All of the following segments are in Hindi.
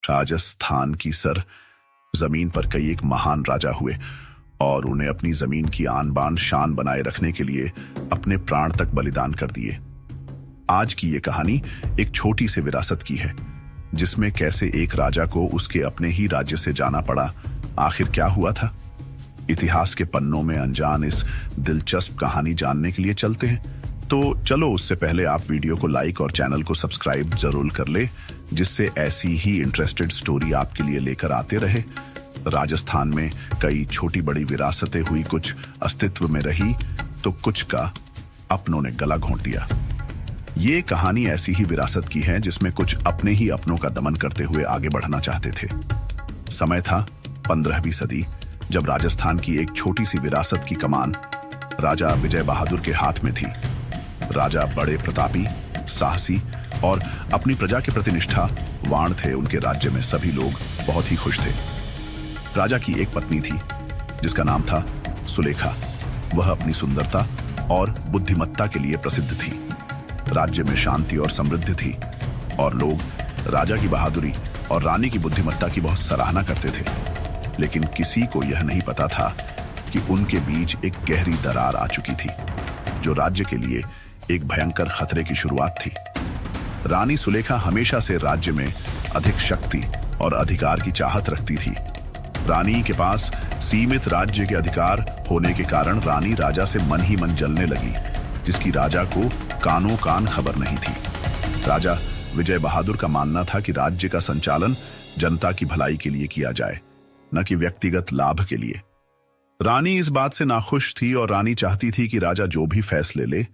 राजस्थान की जमीन पर कई एक महान राजा हुए और उन्हें अपनी जमीन की आन बान शान बनाए रखने के लिए अपने प्राण तक बलिदान कर दिए। आज की ये कहानी एक छोटी सी विरासत की है, जिसमें कैसे एक राजा को उसके अपने ही राज्य से जाना पड़ा। आखिर क्या हुआ था? इतिहास के पन्नों में अनजान इस दिलचस्प कहानी जानने के लिए चलते हैं। तो चलो, उससे पहले आप वीडियो को लाइक और चैनल को सब्सक्राइब जरूर कर ले, जिससे ऐसी ही इंटरेस्टेड स्टोरी आपके लिए लेकर आते रहे। राजस्थान में कई छोटी बड़ी विरासतें हुई, कुछ अस्तित्व में रही तो कुछ का अपनों ने गला घोंट दिया। ये कहानी ऐसी ही विरासत की है जिसमें कुछ अपने ही अपनों का दमन करते हुए आगे बढ़ना चाहते थे। समय था 15वीं सदी, जब राजस्थान की एक छोटी सी विरासत की कमान राजा विजय बहादुर के हाथ में थी। राजा बड़े प्रतापी, साहसी और अपनी प्रजा के प्रति निष्ठावान थे। उनके राज्य में सभी लोग बहुत ही खुश थे। राजा की एक पत्नी थी जिसका नाम था सुलेखा। वह अपनी सुंदरता और बुद्धिमत्ता के लिए प्रसिद्ध थी। राज्य में शांति और समृद्धि थी और लोग राजा की बहादुरी और रानी की बुद्धिमत्ता की बहुत सराहना करते थे। लेकिन किसी को यह नहीं पता था कि उनके बीच एक गहरी दरार आ चुकी थी, जो राज्य के लिए एक भयंकर खतरे की शुरुआत थी। रानी सुलेखा हमेशा से राज्य में अधिक शक्ति और अधिकार की चाहत रखती थी। रानी के पास सीमित राज्य के अधिकार होने के कारण रानी राजा से मन ही मन जलने लगी, जिसकी राजा को कानों कान खबर नहीं थी। राजा विजय बहादुर का मानना था कि राज्य का संचालन जनता की भलाई के लिए किया जाए, न कि व्यक्तिगत लाभ के लिए। रानी इस बात से नाखुश थी और रानी चाहती थी कि राजा जो भी फैसले ले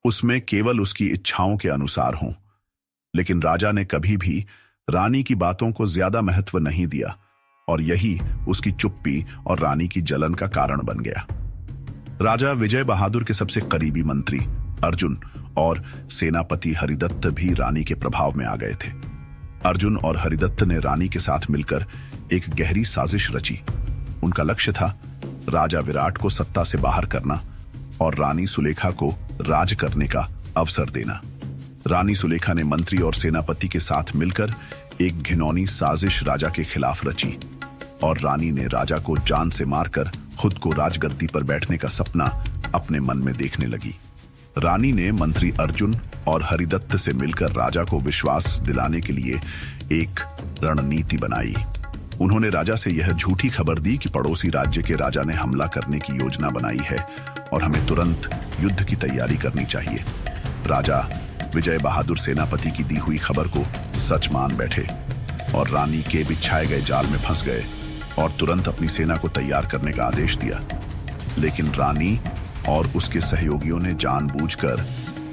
उसमें केवल उसकी इच्छाओं के अनुसार हों। लेकिन राजा ने कभी भी रानी की बातों को ज्यादा महत्व नहीं दिया और यही उसकी चुप्पी और रानी की जलन का कारण बन गया। राजा विजय बहादुर के सबसे करीबी मंत्री अर्जुन और सेनापति हरिदत्त भी रानी के प्रभाव में आ गए थे। अर्जुन और हरिदत्त ने रानी के साथ मिलकर एक गहरी साजिश रची। उनका लक्ष्य था राजा विराट को सत्ता से बाहर करना और रानी सुलेखा को राज करने का अवसर देना। रानी सुलेखा ने मंत्री और सेनापति के साथ मिलकर एक घिनौनी साजिश राजा के खिलाफ रची और रानी ने राजा को जान से मारकर खुद को राजगद्दी पर बैठने का सपना अपने मन में देखने लगी। रानी ने मंत्री अर्जुन और हरिदत्त से मिलकर राजा को विश्वास दिलाने के लिए एक रणनीति बनाई। उन्होंने राजा से यह झूठी खबर दी कि पड़ोसी राज्य के राजा ने हमला करने की योजना बनाई है और हमें तुरंत युद्ध की तैयारी करनी चाहिए। राजा विजय बहादुर सेनापति की दी हुई खबर को सच मान बैठे और रानी के बिछाए गए जाल में फंस गए और तुरंत अपनी सेना को तैयार करने का आदेश दिया। लेकिन रानी और उसके सहयोगियों ने जानबूझकर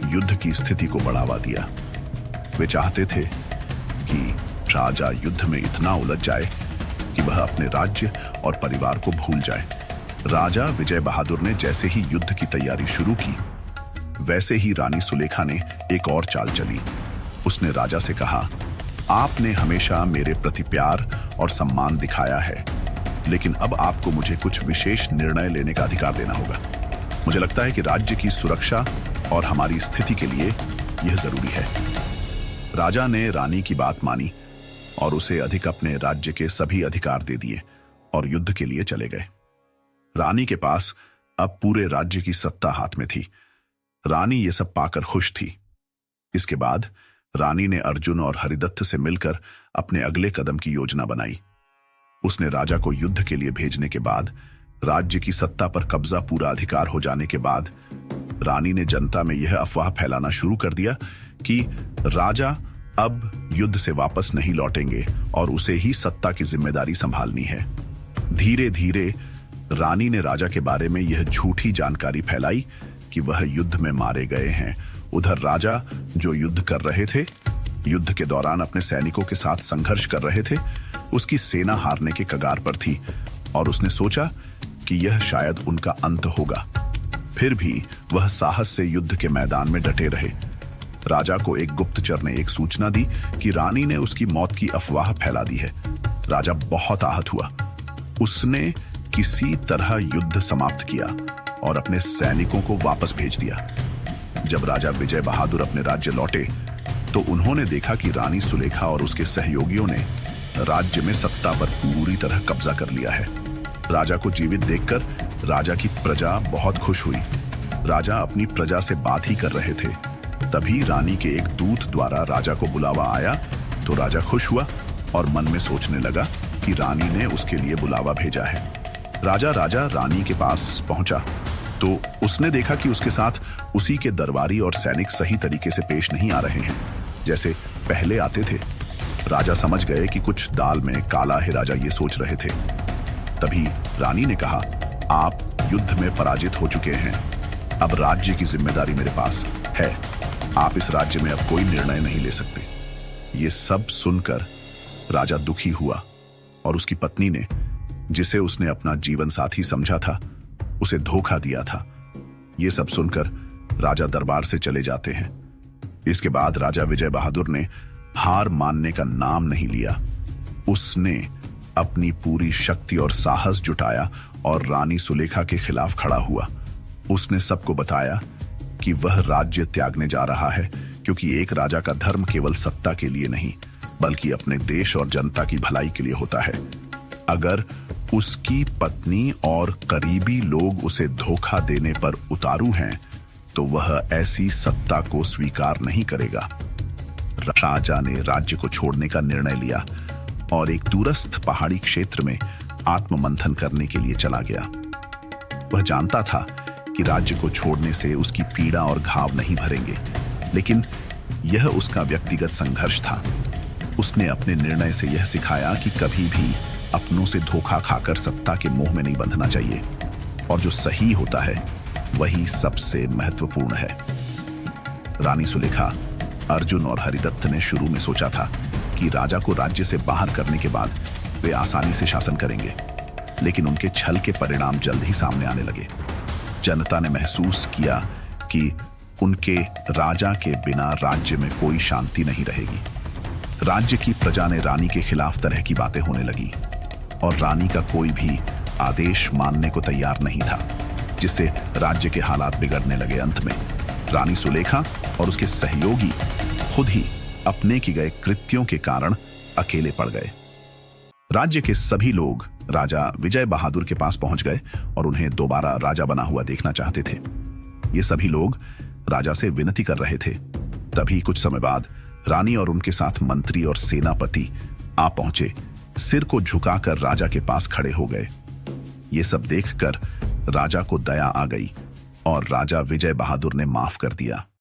युद्ध की स्थिति को बढ़ावा दिया। वे चाहते थे कि राजा युद्ध में इतना उलझ जाए कि वह अपने राज्य और परिवार को भूल जाए। राजा विजय बहादुर ने जैसे ही युद्ध की तैयारी शुरू की, वैसे ही रानी सुलेखा ने एक और चाल चली। उसने राजा से कहा, आपने हमेशा मेरे प्रति प्यार और सम्मान दिखाया है, लेकिन अब आपको मुझे कुछ विशेष निर्णय लेने का अधिकार देना होगा। मुझे लगता है कि राज्य की सुरक्षा और हमारी स्थिति के लिए यह जरूरी है। राजा ने रानी की बात मानी और उसे अधिक अपने राज्य के सभी अधिकार दे दिए और युद्ध के लिए चले गए। रानी के पास अब पूरे राज्य की सत्ता हाथ में थी। रानी ये सब पाकर खुश थी। इसके बाद रानी ने अर्जुन और हरिदत्त से मिलकर अपने अगले कदम की योजना बनाई। उसने राजा को युद्ध के लिए भेजने के बाद, राज्य की सत्ता पर कब्जा पूरा अधिकार हो जाने के बाद, रानी ने जनता में यह अफवाह फैलाना शुरू कर दिया कि राजा अब युद्ध से वापस नहीं लौटेंगे और उसे ही सत्ता की जिम्मेदारी संभालनी है। धीरे धीरे रानी ने राजा के बारे में यह झूठी जानकारी फैलाई कि वह युद्ध में मारे गए हैं। उधर राजा जो युद्ध कर रहे थे, युद्ध के दौरान अपने सैनिकों के साथ संघर्ष कर रहे थे, उसकी सेना हारने के कगार पर थी और उसने सोचा कि यह शायद उनका अंत होगा। फिर भी वह साहस से युद्ध के मैदान में डटे रहे। राजा को एक गुप्तचर ने एक सूचना दी कि रानी ने उसकी मौत की अफवाह फैला दी है। राजा बहुत आहत हुआ। उसने किसी तरह युद्ध समाप्त किया और अपने सैनिकों को वापस भेज दिया। जब राजा विजय बहादुर अपने राज्य लौटे तो उन्होंने देखा कि रानी सुलेखा और उसके सहयोगियों ने राज्य में सत्ता पर पूरी तरह कब्जा कर लिया है। राजा को जीवित देखकर राजा की प्रजा बहुत खुश हुई। राजा अपनी प्रजा से बात ही कर रहे थे, तभी रानी के एक दूत द्वारा राजा को बुलावा आया तो राजा खुश हुआ और मन में सोचने लगा कि रानी ने उसके लिए बुलावा भेजा है। राजा रानी के पास पहुंचा तो उसने देखा कि उसके साथ उसी के दरबारी और सैनिक सही तरीके से पेश नहीं आ रहे हैं जैसे पहले आते थे। राजा समझ गए कि कुछ दाल में काला है। राजा ये सोच रहे थे, तभी रानी ने कहा, आप युद्ध में पराजित हो चुके हैं, अब राज्य की जिम्मेदारी मेरे पास है, आप इस राज्य में अब कोई निर्णय नहीं ले सकते। ये सब सुनकर राजा दुखी हुआ और उसकी पत्नी ने, जिसे उसने अपना जीवन साथी समझा था, उसे धोखा दिया था। ये सब सुनकर राजा दरबार से चले जाते हैं। इसके बाद राजा विजय बहादुर ने हार मानने का नाम नहीं लिया। उसने अपनी पूरी शक्ति और साहस जुटाया और रानी सुलेखा के खिलाफ खड़ा हुआ। उसने सबको बताया कि वह राज्य त्यागने जा रहा है, क्योंकि एक राजा का धर्म केवल सत्ता के लिए नहीं बल्कि अपने देश और जनता की भलाई के लिए होता है। अगर उसकी पत्नी और करीबी लोग उसे धोखा देने पर उतारू हैं तो वह ऐसी सत्ता को स्वीकार नहीं करेगा। राजा ने राज्य को छोड़ने का निर्णय लिया और एक दूरस्थ पहाड़ी क्षेत्र में आत्ममंथन करने के लिए चला गया। वह जानता था कि राज्य को छोड़ने से उसकी पीड़ा और घाव नहीं भरेंगे, लेकिन यह उसका व्यक्तिगत संघर्ष था। उसने अपने निर्णय से यह सिखाया कि कभी भी अपनों से धोखा खाकर सत्ता के मोह में नहीं बंधना चाहिए, और जो सही होता है वही सबसे महत्वपूर्ण है। रानी सुलेखा, अर्जुन और हरिदत्त ने शुरू में सोचा था कि राजा को राज्य से बाहर करने के बाद वे आसानी से शासन करेंगे, लेकिन उनके छल के परिणाम जल्द ही सामने आने लगे। जनता ने महसूस किया कि उनके राजा के बिना राज्य में कोई शांति नहीं रहेगी। राज्य की प्रजा ने रानी के खिलाफ तरह की बातें होने लगी और रानी का कोई भी आदेश मानने को तैयार नहीं था, जिससे राज्य के हालात बिगड़ने लगे। अंत में रानी सुलेखा और उसके सहयोगी खुद ही अपने किए गए कृत्यों के कारण अकेले पड़ गए। राज्य के सभी लोग राजा विजय बहादुर के पास पहुंच गए और उन्हें दोबारा राजा बना हुआ देखना चाहते थे। ये सभी लोग राजा से विनती कर रहे थे। तभी कुछ समय बाद रानी और उनके साथ मंत्री और सेनापति आ पहुंचे, सिर को झुकाकर राजा के पास खड़े हो गए। ये सब देखकर राजा को दया आ गई और राजा विजय बहादुर ने माफ कर दिया।